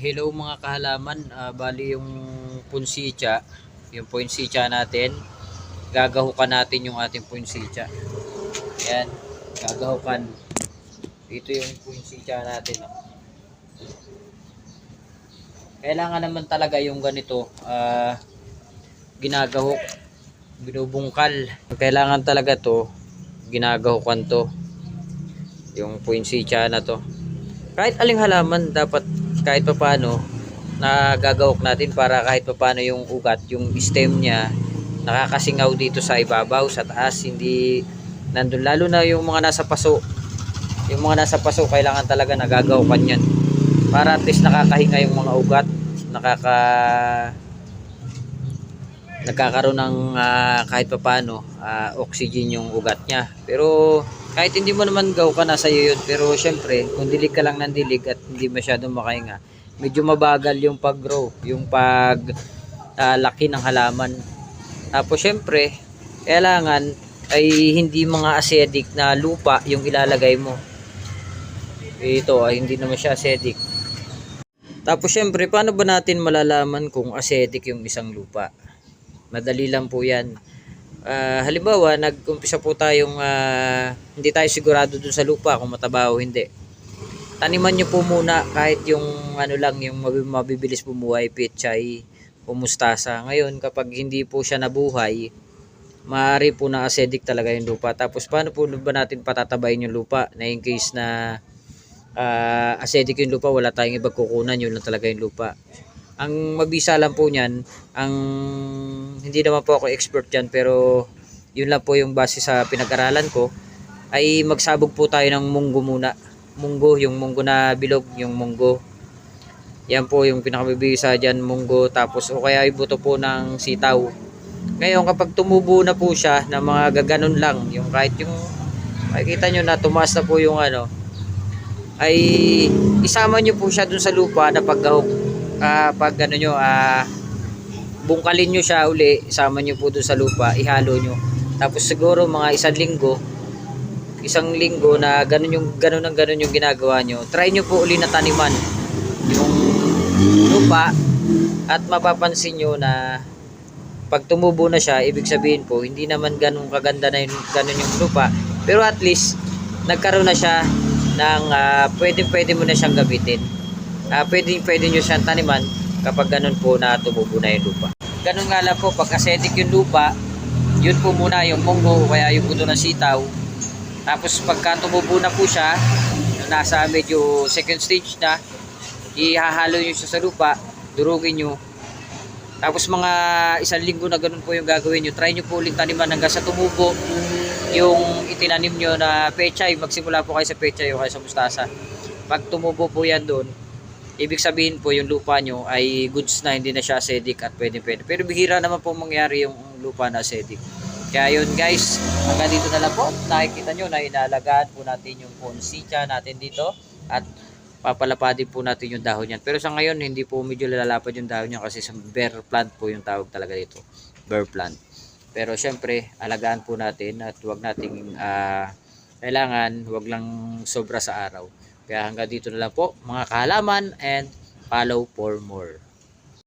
Hello mga kahalaman, bali yung poinsettia natin, gagahukan natin yung ating poinsettia. Ayan, gagahukan. Dito yung poinsettia natin. Oh. Kailangan naman talaga yung ganito, ginagahok, binubungkal. Kailangan talaga to, ginagahukan to, yung poinsettia na to. Kahit aling halaman dapat kahit papaano nagagawok natin para kahit papaano yung ugat, yung stem niya nakakasingaw dito sa ibabaw, sa taas, hindi nandun, lalo na yung mga nasa paso. Yung mga nasa paso kailangan talaga nagagawakan yan para at least nakakahinga yung mga ugat, nagkakaroon ng kahit papaano oxygen yung ugat niya. Pero kahit hindi mo naman gaw ka, nasa iyo yun. Pero syempre kung dilig ka lang ng dilig at hindi masyadong makahinga, medyo mabagal yung pag-grow, yung laki ng halaman. Tapos syempre kailangan ay hindi mga acidic na lupa yung ilalagay mo. Ito ay hindi naman siya acidic. Tapos syempre paano ba natin malalaman kung acidic yung isang lupa? Madali lang po yan. Halimbawa, nag-umpisa po tayong hindi tayo sigurado dun sa lupa kung mataba o hindi. Taniman nyo po muna kahit yung ano lang, yung mabibilis bumuhay, pechay o mustasa. Ngayon, kapag hindi po siya nabuhay, maaari po na acidic talaga yung lupa. Tapos paano po ba natin patatabayin yung lupa na in case na acidic yung lupa, wala tayong ibang kukunan, yun lang talaga yung lupa. Ang mabisa lang po niyan, hindi naman po ako expert dyan, pero yun lang po yung base sa pinag-aralan ko, ay magsabog po tayo ng munggo muna. Munggo, yung munggo na bilog, yung munggo. Yan po yung pinakamabisa dyan, munggo. Tapos o kaya ibuto po ng sitaw. Ngayon kapag tumubo na po siya na mga gaganon lang, yung kahit yung makikita nyo na tumaas na po yung ano, ay isama nyo po siya dun sa lupa na paggahok. Pag ano nyo, bungkalin nyo siya uli, isama nyo po dun sa lupa, ihalo nyo. Tapos siguro mga isang linggo na ganun yung ginagawa nyo, try nyo po uli na taniman yung lupa at mapapansin nyo na pag tumubo na siya, ibig sabihin po hindi naman ganun kaganda na ganun yung lupa, pero at least nagkaroon na siya ng pwede mo na siyang gamitin. Pwede nyo siyang taniman kapag ganun po na tumubo na yung lupa. Ganun nga lang po, pag acidic yung lupa, yun po muna yung munggo o kaya yung buto ng sitaw. Tapos pagka tumubo na po siya, nasa medyo second stage na, ihahalo nyo siya sa lupa, durugin nyo. Tapos mga isang linggo na ganun po yung gagawin nyo. Try nyo po ulit taniman hanggang sa tumubo yung itinanim nyo na pechay. Magsimula po kayo sa pechay o kayo sa mustasa. Pag tumubo po yan doon, ibig sabihin po yung lupa nyo ay goods na, hindi na siya acidic at pwede. Pero bihira naman po mangyari yung lupa na acidic. Kaya yun guys, hanggang dito na lang po. Nakikita nyo na inaalagaan po natin yung poinsettia natin dito at papalapadin po natin yung dahon yan. Pero sa ngayon, hindi po medyo lalapad yung dahon niya kasi sa bare plant po yung tawag talaga dito. Bare plant. Pero syempre, alagaan po natin at huwag nating kailangan, huwag lang sobra sa araw. Kaya hanggang dito na lang po mga kahalaman, and follow for more.